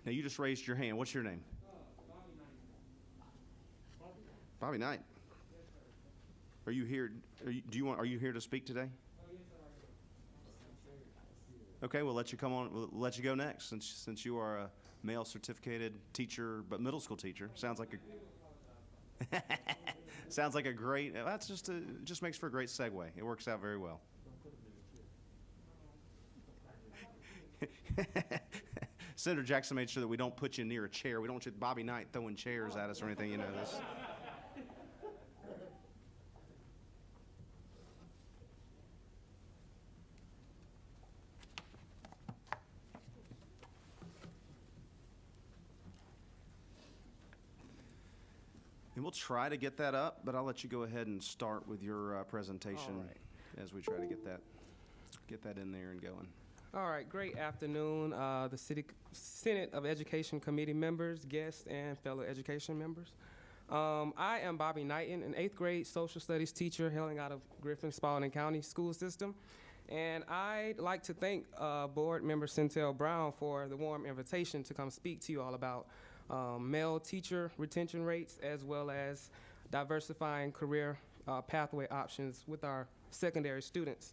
Now, you just raised your hand. What's your name? Bobby Knight. Are you here? Are you here to speak today? Okay, we'll let you come on. We'll let you go next, since you are a male certificated teacher, but middle school teacher. Sounds like a sounds like a great. That's just makes for a great segue. It works out very well. Senator Jackson made sure that we don't put you near a chair. We don't want you, Bobby Knight, throwing chairs at us or anything. You know this. And we'll try to get that up, but I'll let you go ahead and start with your presentation as we try to get that in there and going. All right, great afternoon, the Senate of Education Committee members, guests, and fellow education members. I am Bobby Knighton, an 8th grade social studies teacher hailing out of Griffin-Spalding County School System. And I'd like to thank Board Member Centel Brown for the warm invitation to come speak to you all about male teacher retention rates, as well as diversifying career pathway options with our secondary students.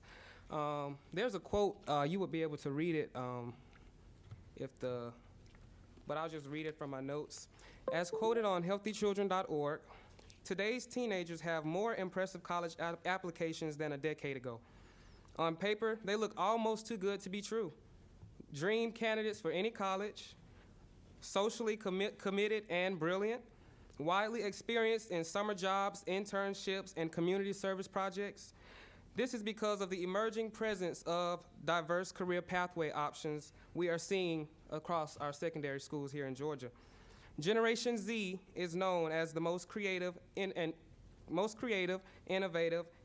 There's a quote, you would be able to read it but I'll just read it from my notes. As quoted on healthychildren.org, today's teenagers have more impressive college applications than a decade ago. On paper, they look almost too good to be true. Dream candidates for any college, socially committed and brilliant, widely experienced in summer jobs, internships, and community service projects. This is because of the emerging presence of diverse career pathway options we are seeing across our secondary schools here in Georgia. Generation Z is known as the most creative, innovative,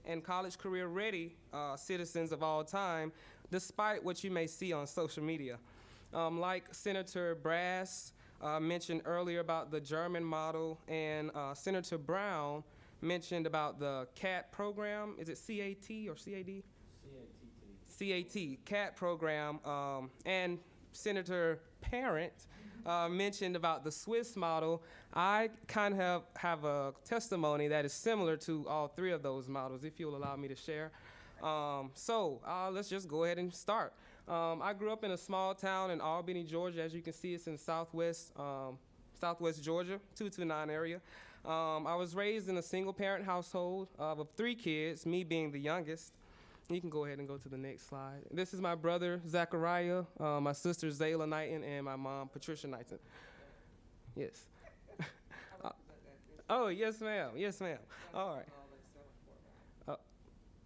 and college career-ready citizens of all time, despite what you may see on social media. Like Senator Brass mentioned earlier about the German model, and Senator Brown mentioned about the CAT program. Is it CAT or CAD? CAT, CAT program. And Senator Parent mentioned about the Swiss model. I kind of have a testimony that is similar to all three of those models, if you'll allow me to share. So let's just go ahead and start. I grew up in a small town in Albany, Georgia. As you can see, it's in southwest Georgia, 229 area. I was raised in a single-parent household of 3 kids, me being the youngest. You can go ahead and go to the next slide. This is my brother, Zachariah, my sister, Zayla Knighton, and my mom, Patricia Knighton. Yes. Oh, yes, ma'am. Yes, ma'am. All right.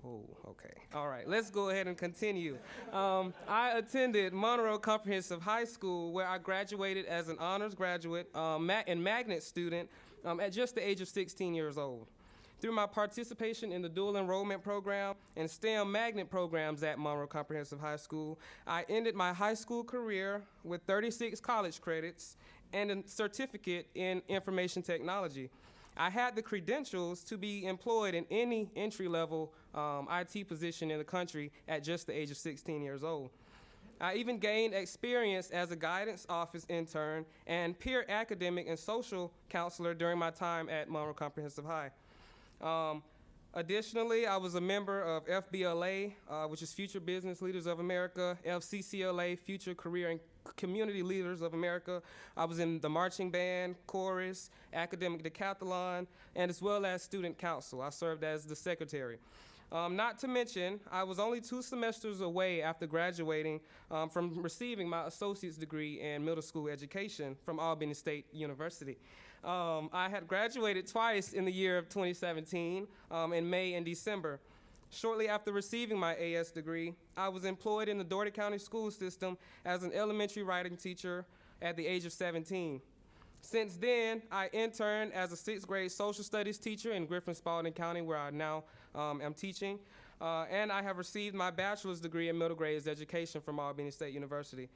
Oh, okay. All right, let's go ahead and continue. I attended Monroe Comprehensive High School, where I graduated as an honors graduate and magnet student at just the age of 16 years old. Through my participation in the dual enrollment program and STEM magnet programs at Monroe Comprehensive High School, I ended my high school career with 36 college credits and a certificate in information technology. I had the credentials to be employed in any entry-level IT position in the country at just the age of 16 years old. I even gained experience as a guidance office intern and peer academic and social counselor during my time at Monroe Comprehensive High. Additionally, I was a member of FBLA, which is Future Business Leaders of America, FCCLA, Future Career and Community Leaders of America. I was in the marching band, chorus, academic decathlon, and as well as student council. I served as the secretary. Not to mention, I was only 2 semesters away after graduating from receiving my associate's degree in middle school education from Albany State University. I had graduated twice in the year of 2017, in May and December. Shortly after receiving my AS degree, I was employed in the Dougherty County School System as an elementary writing teacher at the age of 17. Since then, I interned as a 6th grade social studies teacher in Griffin-Spalding County, where I now am teaching, and I have received my bachelor's degree in middle grades education from Albany State University.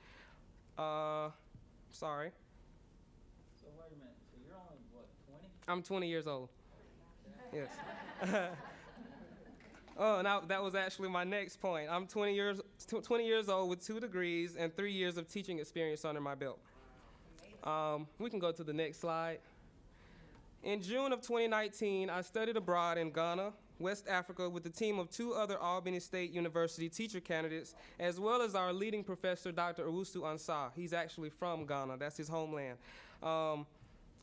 Sorry. So wait a minute, so you're only, what, 20? I'm 20 years old. Yes. Oh, now that was actually my next point. I'm 20 years old with 2 degrees and 3 years of teaching experience under my belt. We can go to the next slide. In June of 2019, I studied abroad in Ghana, West Africa, with a team of 2 other Albany State University teacher candidates, as well as our leading professor, Dr. Owusu Ansah. He's actually from Ghana. That's his homeland.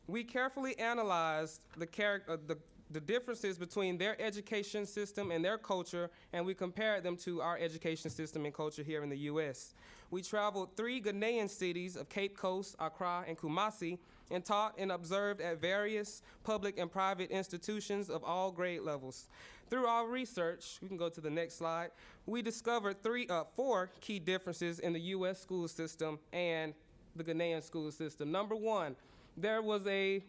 We carefully analyzed the differences between their education system and their culture, and we compared them to our education system and culture here in the U.S. We traveled 3 Ghanaian cities of Cape Coast, Accra, and Kumasi, and taught and observed at various public and private institutions of all grade levels. Through our research, we can go to the next slide, we discovered 4 key differences in the U.S. school system and the Ghanaian school system. Number 1, there was there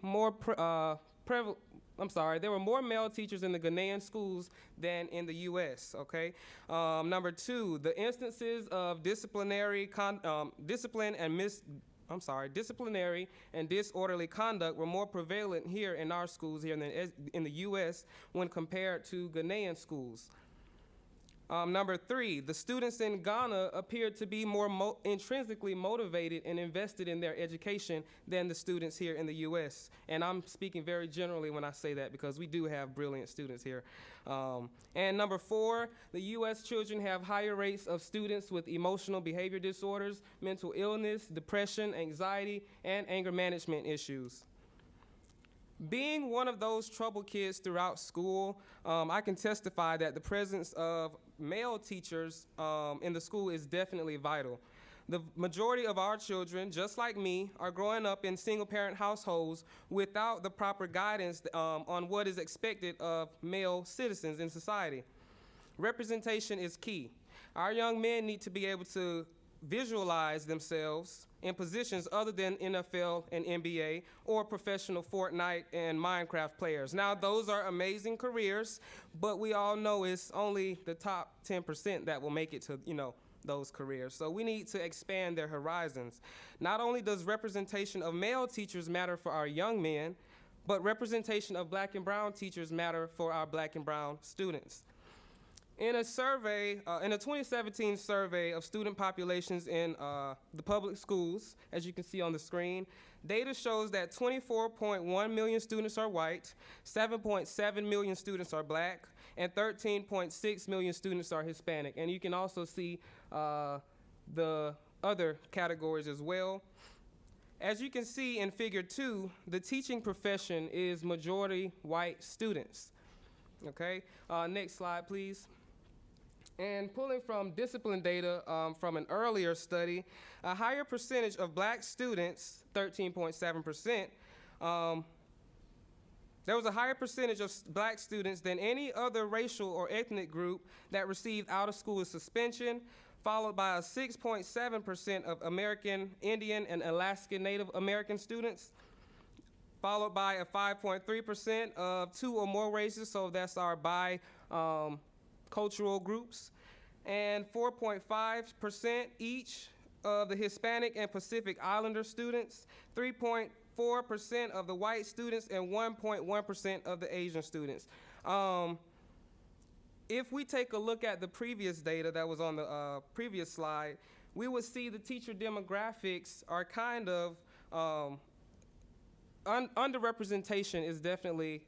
were more male teachers in the Ghanaian schools than in the U.S., okay? Number 2, the instances of disciplinary and disorderly conduct were more prevalent here in our schools here in the U.S. when compared to Ghanaian schools. Number 3, the students in Ghana appeared to be more intrinsically motivated and invested in their education than the students here in the U.S. And I'm speaking very generally when I say that because we do have brilliant students here. And number 4, the U.S. children have higher rates of students with emotional behavior disorders, mental illness, depression, anxiety, and anger management issues. Being one of those troubled kids throughout school, I can testify that the presence of male teachers in the school is definitely vital. The majority of our children, just like me, are growing up in single-parent households without the proper guidance on what is expected of male citizens in society. Representation is key. Our young men need to be able to visualize themselves in positions other than NFL and NBA or professional Fortnite and Minecraft players. Now, those are amazing careers, but we all know it's only the top 10% that will make it to, those careers. So we need to expand their horizons. Not only does representation of male teachers matter for our young men, but representation of black and brown teachers matter for our black and brown students. In a 2017 survey of student populations in the public schools, as you can see on the screen, data shows that 24.1 million students are white, 7.7 million students are black, and 13.6 million students are Hispanic. And you can also see the other categories as well. As you can see in Figure 2, the teaching profession is majority white students. Okay, next slide, please. And pulling from discipline data from an earlier study, a higher percentage of black students, 13.7%, there was a higher percentage of black students than any other racial or ethnic group that received out-of-school suspension, followed by a 6.7% of American Indian and Alaskan Native American students, followed by a 5.3% of 2 or more races, so that's our cultural groups, and 4.5% each of the Hispanic and Pacific Islander students, 3.4% of the white students, and 1.1% of the Asian students. If we take a look at the previous data that was on the previous slide, we would see the teacher demographics are kind of underrepresentation is definitely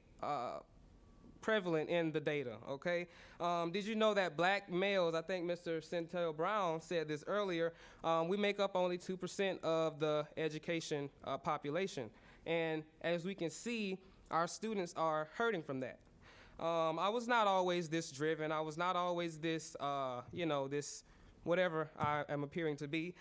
prevalent in the data, okay? Did you know that black males, I think Mr. Centel Brown said this earlier, we make up only 2% of the education population. And as we can see, our students are hurting from that. I was not always this driven. I was not always this, this whatever I am appearing to be.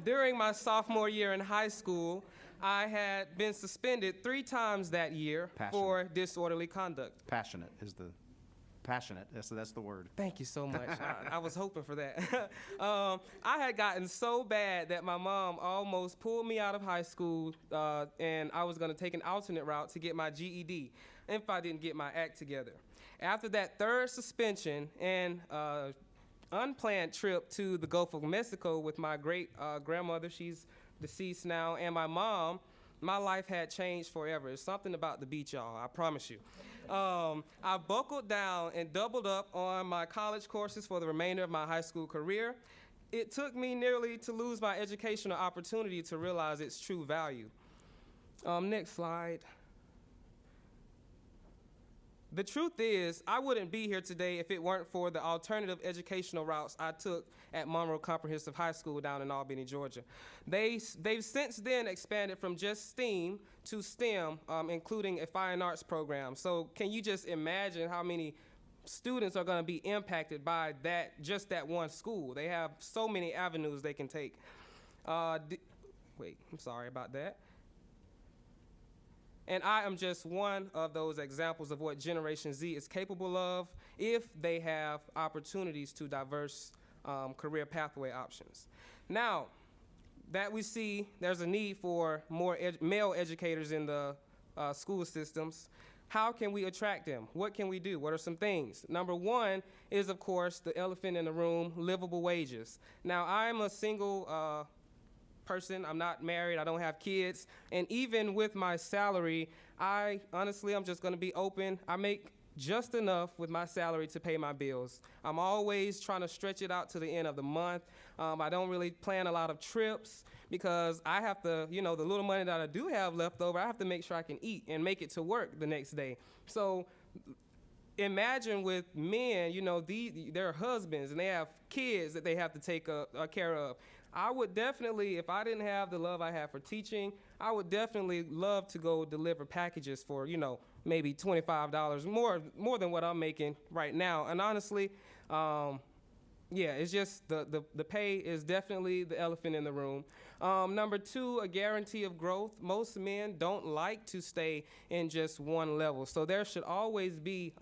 During my sophomore year in high school, I had been suspended 3 times that year for disorderly conduct. Passionate. That's the word. Thank you so much. I was hoping for that. I had gotten so bad that my mom almost pulled me out of high school, and I was going to take an alternate route to get my GED if I didn't get my act together. After that 3rd suspension and unplanned trip to the Gulf of Mexico with my great grandmother, she's deceased now, and my mom, my life had changed forever. It's something about the beach, y'all, I promise you. I buckled down and doubled up on my college courses for the remainder of my high school career. it took me nearly to lose my educational opportunity to realize its true value. Next slide. The truth is, I wouldn't be here today if it weren't for the alternative educational routes I took at Monroe Comprehensive High School down in Albany, Georgia. They've since then expanded from just STEAM to STEM, including a fine arts program. So can you just imagine how many students are going to be impacted by just that one school? They have so many avenues they can take. Wait, I'm sorry about that. And I am just one of those examples of what Generation Z is capable of if they have opportunities to diverse career pathway options. Now, that we see there's a need for more male educators in the school systems, how can we attract them? What can we do? What are some things? Number one is, of course, the elephant in the room, livable wages. Now, I'm a single person. I'm not married. I don't have kids. And even with my salary, I'm just going to be open. I make just enough with my salary to pay my bills. I'm always trying to stretch it out to the end of the month. I don't really plan a lot of trips because I have to, the little money that I do have left over, I have to make sure I can eat and make it to work the next day. So imagine with men, they're husbands and they have kids that they have to take care of. I would definitely, if I didn't have the love I have for teaching, I would definitely love to go deliver packages for, maybe $25 more than what I'm making right now. And honestly, it's just the pay is definitely the elephant in the room. Number two, a guarantee of growth. Most men don't like to stay in just one level. So there should always be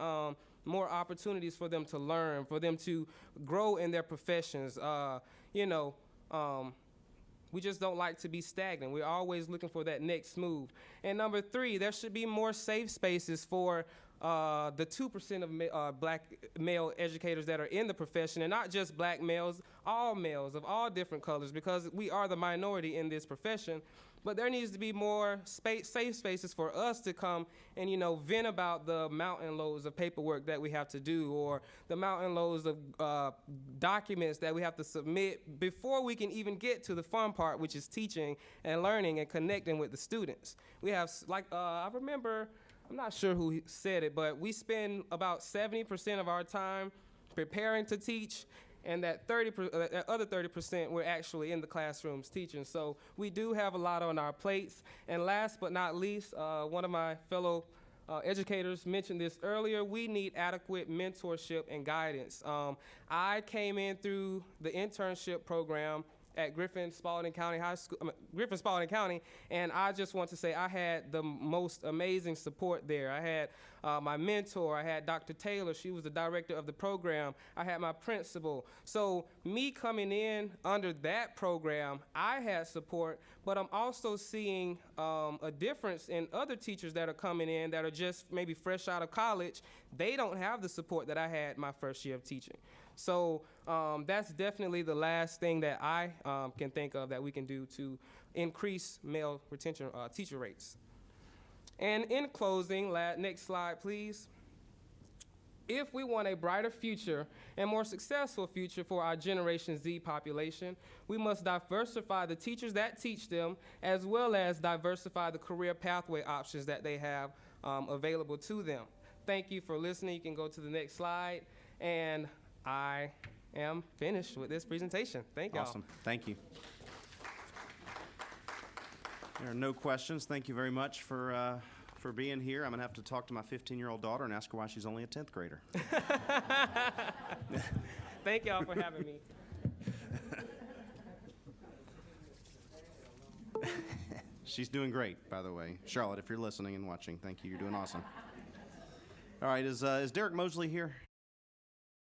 more opportunities for them to learn, for them to grow in their professions. We just don't like to be stagnant. We're always looking for that next move. And number three, there should be more safe spaces for the 2% of black male educators that are in the profession, and not just black males of all different colors, because we are the minority in this profession. But there needs to be more safe spaces for us to come and, vent about the mountain loads of paperwork that we have to do, or the mountain loads of documents that we have to submit before we can even get to the fun part, which is teaching and learning and connecting with the students. We have, I remember, I'm not sure who said it, but we spend about 70% of our time preparing to teach, and that other 30% we're actually in the classrooms teaching. So we do have a lot on our plates. And last but not least, one of my fellow educators mentioned this earlier, we need adequate mentorship and guidance. I came in through the internship program at Griffin-Spalding County, and I just want to say I had the most amazing support there. I had my mentor, I had Dr. Taylor, she was the director of the program, I had my principal. So me coming in under that program, I had support, but I'm also seeing a difference in other teachers that are coming in that are just maybe fresh out of college. They don't have the support that I had my first year of teaching. So that's definitely the last thing that I can think of that we can do to increase male retention teacher rates. And in closing, next slide, please. If we want a brighter future and more successful future for our Generation Z population, we must diversify the teachers that teach them, as well as diversify the career pathway options that they have available to them. Thank you for listening. You can go to the next slide. And I am finished with this presentation. Thank y'all. Awesome. Thank you. There are no questions. Thank you very much for being here. I'm going to have to talk to my 15-year-old daughter and ask her why she's only a 10th grader. Thank y'all for having me. She's doing great, by the way. Charlotte, if you're listening and watching, thank you. You're doing awesome. All right, is Derek Mosley here?